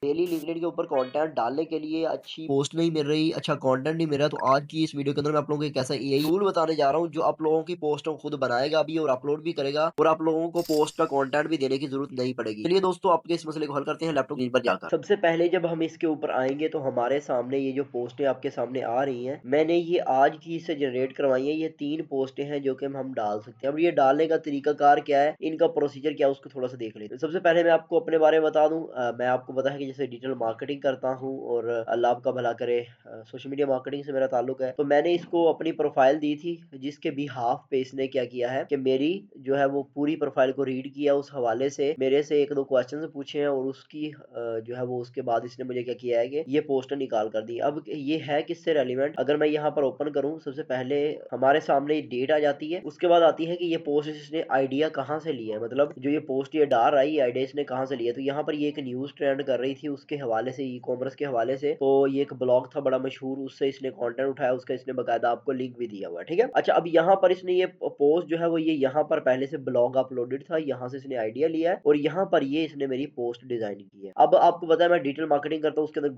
Daily LinkedIn के ऊपर content डालने के लिए अच्छी पोस्ट नहीं मिल रही, अच्छा कंटेंट नहीं मिल रहा, तो आज की इस वीडियो के अंदर मैं आप लोगों को एक ऐसा एआई टूल बताने जा रहा हूँ जो आप लोगों की पोस्ट को खुद बनाएगा भी और अपलोड भी करेगा और आप लोगों को पोस्ट का कंटेंट भी देने की जरूरत नहीं पड़ेगी। चलिए दोस्तों, आपके इस मसले को हल करते हैं लैपटॉप स्क्रीन पर जाकर। सबसे पहले जब हम इसके ऊपर आएंगे तो हमारे सामने ये जो पोस्टें आपके सामने आ रही हैं, मैंने ये आज की से जनरेट करवाई है। ये 3 पोस्टें हैं जो कि हम डाल सकते हैं। अब ये डालने का तरीकाकार क्या है, इनका प्रोसीजर क्या है, उसको थोड़ा सा देख लेते हैं। सबसे पहले मैं आपको अपने बारे में बता दूं, मैं आपको पता है कि जैसे डिजिटल मार्केटिंग करता हूं और अल्लाह आपका भला करे, सोशल मीडिया मार्केटिंग से मेरा ताल्लुक है। तो मैंने इसको अपनी प्रोफाइल दी थी, जिसके बिहाफ पे इसने क्या किया है कि मेरी जो है वो पूरी प्रोफाइल को रीड किया, उस हवाले से मेरे से 1-2 क्वेश्चन पूछे हैं और उसकी जो है वो उसके बाद इसने मुझे क्या किया है कि ये पोस्टर निकाल कर दी। अब ये है किससे रेलिवेंट, अगर मैं यहाँ पर ओपन करूँ, सबसे पहले हमारे सामने डेट आ जाती है, उसके बाद आती है कि ये पोस्ट इसने आइडिया कहाँ से लिया है, मतलब जो ये पोस्ट ये डाल रहा है ये आइडिया इसने कहाँ से लिया। तो यहाँ पर ये एक न्यूज ट्रेंड कर रही थी, उसके हवाले से, ई कॉमर्स के हवाले से। तो ये एक ब्लॉग था बड़ा मशहूर, उससे इसने कंटेंट उठाया, उसका इसने बकायदा आपको लिंक भी दिया हुआ है, ठीक है। अच्छा, अब यहाँ पर इसने ये पोस्ट जो है वो ये यहाँ पर पहले से ब्लॉग अपलोडेड था, यहाँ से इसने आइडिया लिया है और यहाँ पर ये इसने मेरी पोस्ट डिजाइन की है। अब आपको पता है मैं डिजिटल मार्केटिंग करता हूँ, उसके अंदर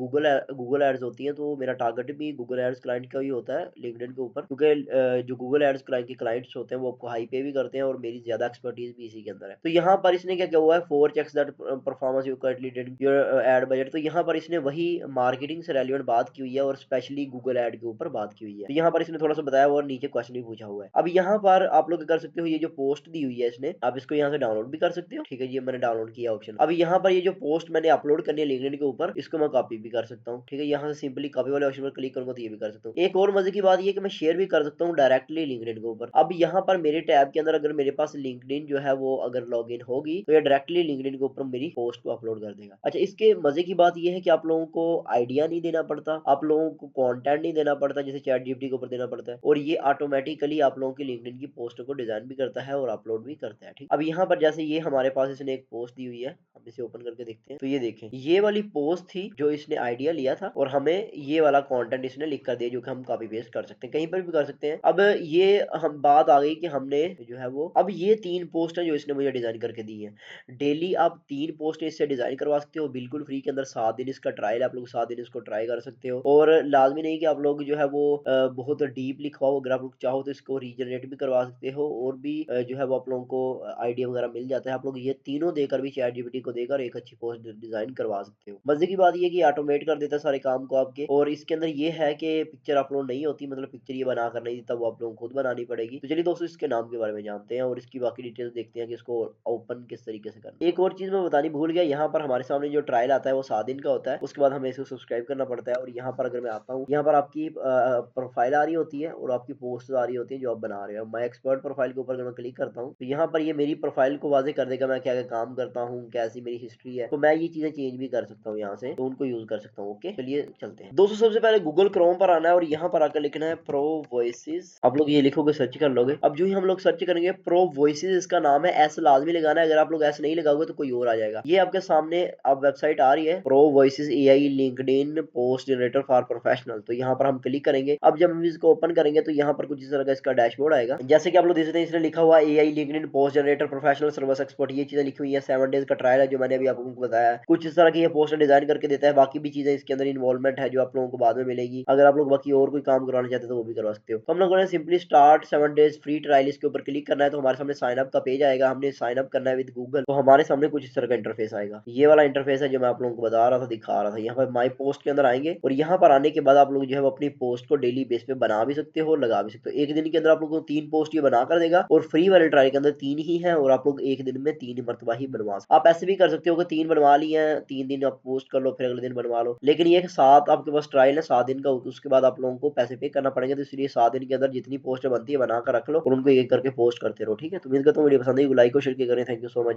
गूगल एड्स होती है, तो मेरा टारगेट भी गूगल एड्स क्लाइंट का ही होता है लिंक्डइन के ऊपर, क्योंकि जो गूगल एड्स क्लाइंट के क्लाइंट्स होते हैं वो आपको हाई पे भी करते हैं और मेरी ज्यादा एक्सपर्टीज भी इसी के अंदर है। तो यहाँ पर इसने क्या किया हुआ है, 4 checks that performance you currently did your ad budget. तो यहाँ पर इसने वही मार्केटिंग से रेलिवेंट बात की हुई है और स्पेशली गूगल एड के ऊपर बात की हुई है। तो यहाँ पर इसने थोड़ा सा बताया हुआ और नीचे क्वेश्चन भी पूछा हुआ है। अब यहाँ पर आप लोग कर सकते हो, ये जो पोस्ट दी हुई है इसने, आप इसको यहाँ से डाउनलोड भी कर सकते हो, ठीक है। ये मैंने डाउनलोड किया ऑप्शन। अब यहाँ पर ये जो पोस्ट मैंने अपलोड करनी है लिंक्डइन के ऊपर, इसको मैं कॉपी भी कर सकता हूँ, ठीक है। यहाँ से सिंपली कॉपी वाले ऑप्शन पर क्लिक करूंगा तो ये भी कर सकता हूँ। एक और मजे की बात ये कि मैं शेयर भी कर सकता हूँ डायरेक्टली लिंक्डइन के ऊपर। अब यहाँ पर मेरे टैब के अंदर अगर मेरे पास लिंक्डइन जो है वो अगर लॉग इन होगी तो ये डायरेक्टली लिंक्डइन के ऊपर मेरी पोस्ट को अपलोड कर देगा। अच्छा, इसके मजे की बात ये है कि आप लोगों को आइडिया नहीं देना पड़ता, आप लोगों को कंटेंट नहीं देना पड़ता जैसे चैट जीपीटी के ऊपर देना पड़ता है, और ये ऑटोमेटिकली आप लोगों की लिंक्डइन की पोस्ट को डिजाइन भी करता है और अपलोड भी करता है, ठीक। अब यहाँ पर जैसे ये हमारे पास इसने एक पोस्ट दी हुई है, हम इसे ओपन करके देखते हैं। तो ये देखें, ये वाली पोस्ट थी जो इसने आइडिया लिया था और हमें ये वाला कंटेंट इसने लिख कर दिया, जो कि हम कॉपी पेस्ट कर सकते हैं, कहीं पर भी कर सकते हैं। अब ये हम बात आ गई कि हमने जो है वो, अब ये 3 पोस्ट है जो इसने मुझे डिजाइन करके दी है। डेली आप 3 पोस्ट इससे डिजाइन करवा सकते हो बिल्कुल फ्री के अंदर। 7 दिन इसका ट्रायल है, आप लोग 7 दिन इसको ट्राई कर सकते हो। और लाजमी नहीं कि आप लोग जो है वो बहुत डीप लिखवाओ, अगर आप लोग चाहो तो इसको रीजनरेट भी करवा सकते हो और भी जो है वो आप लोगों को आइडिया वगैरह मिल जाता है। आप लोग ये तीनों देकर भी चैट जीपीटी को देकर एक अच्छी पोस्ट डिजाइन करवा सकते हो। मजे की बात ये है कि ऑटोमेट कर देता है सारे काम को आपके, और इसके अंदर ये है कि पिक्चर अपलोड नहीं होती, मतलब पिक्चर ये बना कर नहीं देता, वो आप लोगों को खुद बनानी पड़ेगी। तो चलिए दोस्तों, इसके नाम के बारे में जानते हैं और इसकी बाकी डिटेल्स देखते हैं कि इसको ओपन किस तरीके से करना है। एक और चीज मैं बतानी भूल गया, यहाँ पर हमारे सामने जो ट्रायल आता है वो 7 दिन का होता है, उसके बाद हमें इसको सब्सक्राइब करना पड़ता है। और यहाँ पर अगर मैं आता हूँ, यहाँ पर आपकी प्रोफाइल आ रही होती है और आपकी पोस्ट आ रही होती है जो आप बना रहे हो। मैं एक्सपर्ट प्रोफाइल के ऊपर अगर मैं क्लिक करता हूँ तो यहाँ पर ये मेरी प्रोफाइल को वाजे कर देगा, मैं क्या क्या काम करता हूँ, कैसी मेरी हिस्ट्री है। तो मैं ये चीजें चेंज भी कर सकता हूँ यहाँ से, तो उनको यूज कर सकता हूँ। ओके, चलिए चलते हैं दोस्तों। सबसे पहले गूगल क्रोम पर आना है और यहाँ पर आकर लिखना है प्रो वॉइसेस। आप लोग ये लिखोगे, सर्च कर लोगे। अब जो ही हम लोग सर्च करेंगे, प्रो वॉइसेस इसका नाम है, एस लाजमी लगाना है। अगर आप लोग एस नहीं लगाओगे तो कोई और आ जाएगा। ये आपके सामने अब वेबसाइट आ रही है, pro voices AI LinkedIn post generator for professional. तो यहाँ पर हम क्लिक करेंगे। अब जब हम इसको ओपन करेंगे तो यहाँ पर कुछ इस तरह का इसका डैशबोर्ड आएगा। जैसे कि आप लोग देख सकते हैं, इसने लिखा हुआ AI LinkedIn post generator professional service expert, ये चीजें लिखी हुई है। 7 डेज का ट्रायल है जो मैंने अभी आपको बताया है। कुछ इस तरह की ये पोस्टर डिजाइन करके देता है। बाकी भी चीजें इसके अंदर इन्वॉल्वमेंट है जो आप लोगों को बाद में मिलेगी। अगर आप लोग बाकी और कोई काम करवाना चाहते हो तो वो भी करवा सकते हो। तो हम लोगों ने simply start 7 days free trial, इसके ऊपर क्लिक करना है तो हमारे सामने साइन अप का पेज आएगा। हमने साइन अप करना है विद गूगल, तो हमारे सामने कुछ इस तरह का इंटरफेस आएगा। ये वाला इंटरफेस है जो मैं आप लोगों को बता रहा था, दिखा रहा था। यहाँ पर माई पोस्ट के अंदर आएंगे और यहाँ पर आने के बाद आप लोग जो है अपनी पोस्ट को डेली बेस पे बना भी सकते हो, लगा भी सकते हो। एक दिन के अंदर आप लोग को 3 पोस्ट ये बना कर देगा और फ्री वाले ट्रायल के अंदर 3 ही है और आप लोग एक दिन में 3 मरतबा ही बनवा सकते। आप ऐसे भी कर सकते हो कि 3 बनवा ली है, 3 दिन आप पोस्ट कर लो, फिर अगले दिन बनवा लो। लेकिन ये 7 आपके पास ट्रायल है 7 दिन का, उसके बाद आप लोगों को पैसे पे करना पड़ेंगे। तो इसलिए 7 दिन के अंदर जितनी पोस्ट बनती है बना कर रख लो और उनको एक करके पोस्ट करते रहो, ठीक है। तो उम्मीद करता हूँ वीडियो पसंद आई, लाइक और शेयर करें। Thank you so much.